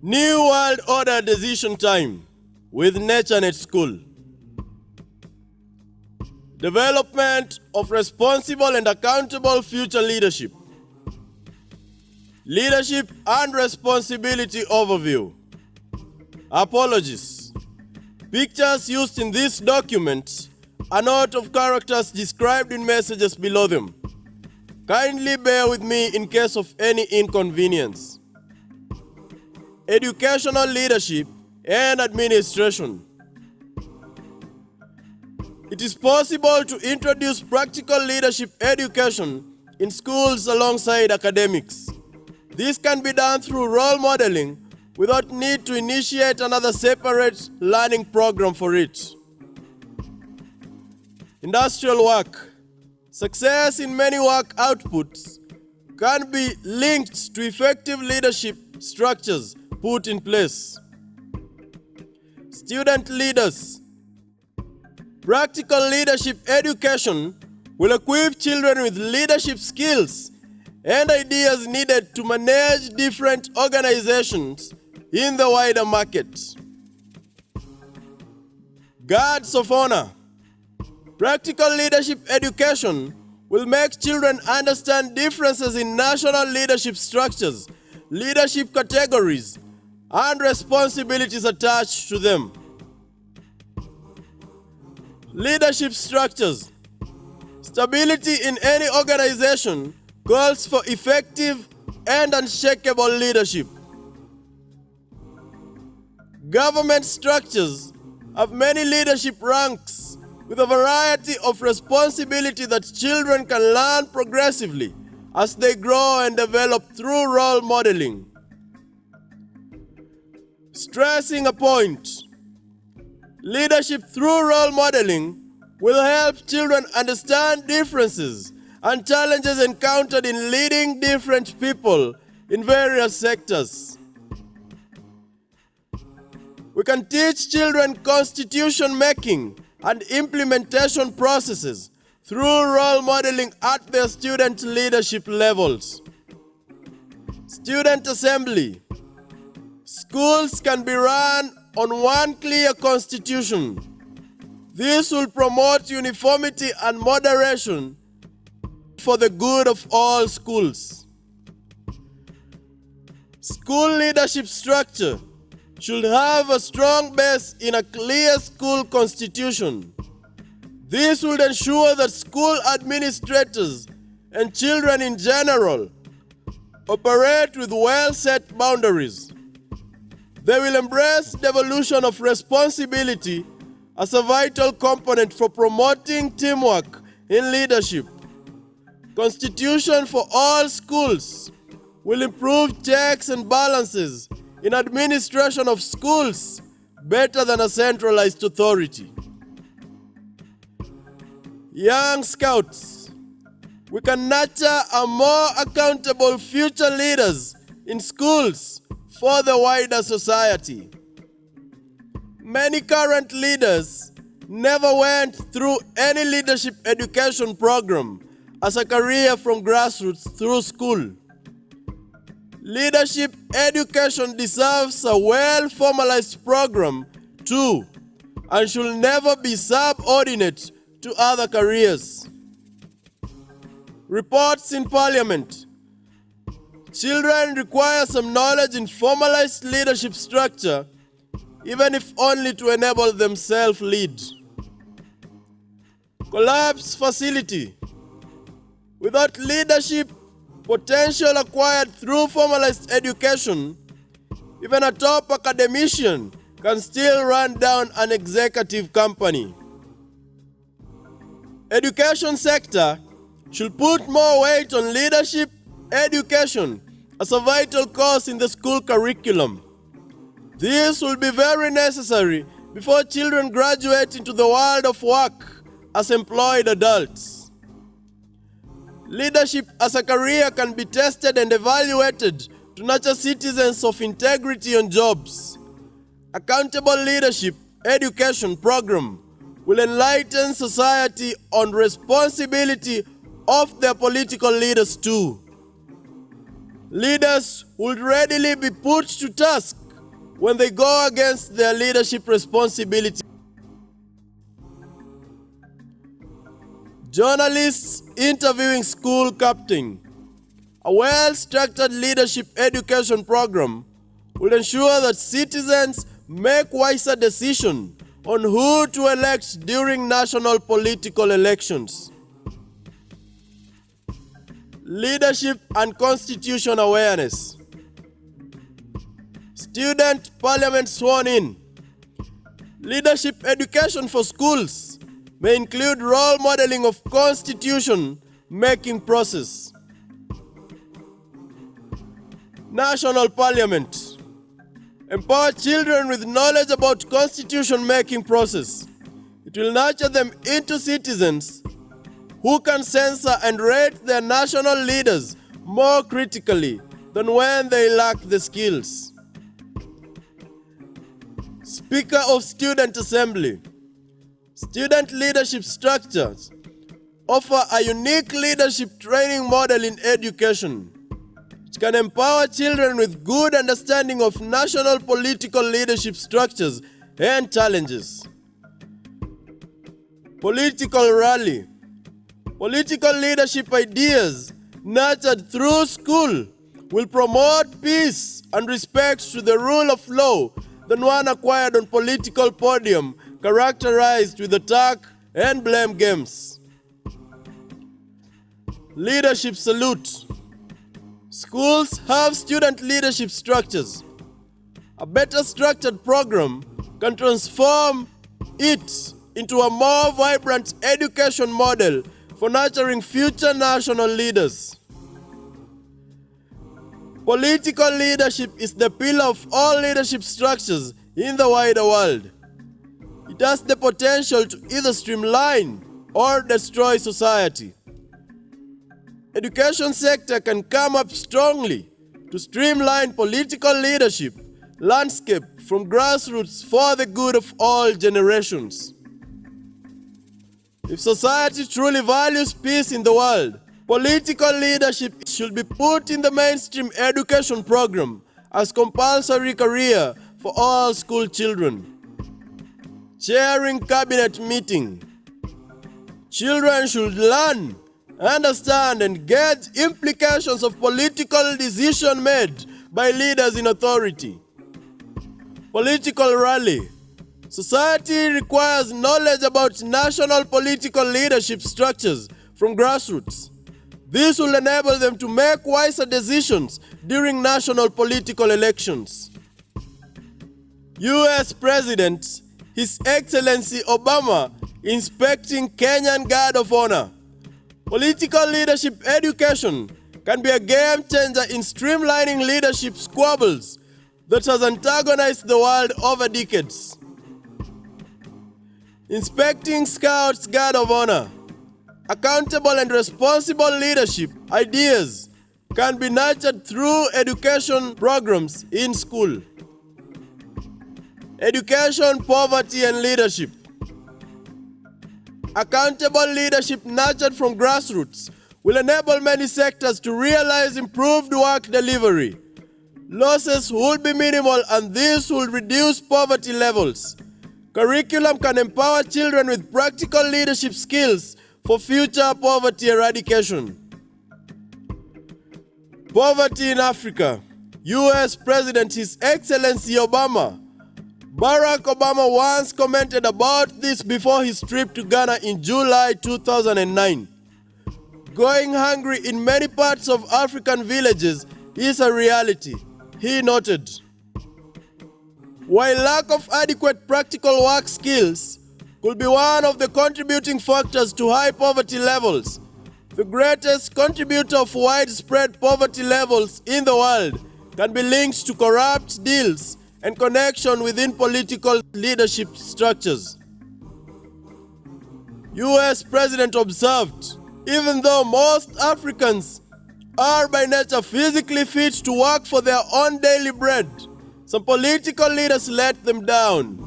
New World Order Decision Time with Naturenetschool. Development of responsible and accountable future leadership. Leadership and responsibility overview. Apologies. Pictures used in this document are not of characters described in messages below them. Kindly bear with me in case of any inconvenience. Educational leadership and administration. It is possible to introduce practical leadership education in schools alongside academics. This can be done through role modeling without need to initiate another separate learning program for it. Industrial work. Success in many work outputs can be linked to effective leadership structures put in place. Student leaders. Practical leadership education will equip children with leadership skills and ideas needed to manage different organizations in the wider market. Guards of honor. Practical leadership education will make children understand differences in national leadership structures, leadership categories, and responsibilities attached to them. Leadership structures. Stability in any organization calls for effective and unshakable leadership. Government structures have many leadership ranks with a variety of responsibility that children can learn progressively as they grow and develop through role modeling. Stressing a point. Leadership through role modeling will help children understand differences and challenges encountered in leading different people in various sectors. We can teach children constitution making and implementation processes through role modeling at their student leadership levels. Student assembly. Schools can be run on one clear constitution. This will promote uniformity and moderation for the good of all schools. School leadership structure should have a strong base in a clear school constitution. This will ensure that school administrators and children in general operate with well-set boundaries. They will embrace devolution of responsibility as a vital component for promoting teamwork in leadership. Constitution for all schools will improve checks and balances in administration of schools better than a centralized authority. Young Scouts. We can nurture a more accountable future leaders in schools for the wider society. Many current leaders never went through any leadership education program as a career from grassroots through school. Leadership education deserves a well-formalized program too, and should never be subordinate to other careers. Reports in Parliament. Children require some knowledge in formalized leadership structure, even if only to enable them self-lead. Collapse facility. Without leadership potential acquired through formalized education, even a top academician can still run down an executive company. Education sector should put more weight on leadership education as a vital course in the school curriculum. This will be very necessary before children graduate into the world of work as employed adults. Leadership as a career can be tested and evaluated to nurture citizens of integrity on jobs. Accountable leadership education program will enlighten society on responsibility of their political leaders too. Leaders would readily be put to task when they go against their leadership responsibility. Journalists interviewing school captain. A well-structured leadership education program will ensure that citizens make wiser decisions on who to elect during national political elections. Leadership and constitution awareness. Student parliament sworn in. Leadership education for schools may include role modeling of constitution-making process. National Parliament. Empower children with knowledge about constitution-making process. It will nurture them into citizens who can censor and rate their national leaders more critically than when they lack the skills. Speaker of Student Assembly. Student leadership structures offer a unique leadership training model in education, which can empower children with good understanding of national political leadership structures and challenges. Political rally. Political leadership ideas nurtured through school will promote peace and respect to the rule of law than one acquired on political podium characterized with attack and blame games. Leadership salute. Schools have student leadership structures. A better structured program can transform it into a more vibrant education model for nurturing future national leaders. Political leadership is the pillar of all leadership structures in the wider world. It has the potential to either streamline or destroy society. Education sector can come up strongly to streamline political leadership landscape from grassroots for the good of all generations. If society truly values peace in the world, political leadership should be put in the mainstream education program as compulsory career for all school children. Chairing cabinet meeting. Children should learn, understand, and get implications of political decisions made by leaders in authority. Political rally. Society requires knowledge about national political leadership structures from grassroots. This will enable them to make wiser decisions during national political elections. U.S. President, His Excellency Obama, inspecting Kenyan Guard of Honor. Political leadership education can be a game changer in streamlining leadership squabbles that has antagonized the world over decades. Inspecting Scouts Guard of Honor. Accountable and responsible leadership ideas can be nurtured through education programs in school. Education, poverty, and leadership. Accountable leadership nurtured from grassroots will enable many sectors to realize improved work delivery. Losses will be minimal and this will reduce poverty levels. Curriculum can empower children with practical leadership skills for future poverty eradication. Poverty in Africa. U.S. President His Excellency Obama. Barack Obama once commented about this before his trip to Ghana in July 2009. Going hungry in many parts of African villages is a reality, he noted. While lack of adequate practical work skills could be one of the contributing factors to high poverty levels, the greatest contributor of widespread poverty levels in the world can be linked to corrupt deals and connection within political leadership structures. U.S. President observed, even though most Africans are by nature physically fit to work for their own daily bread, some political leaders let them down.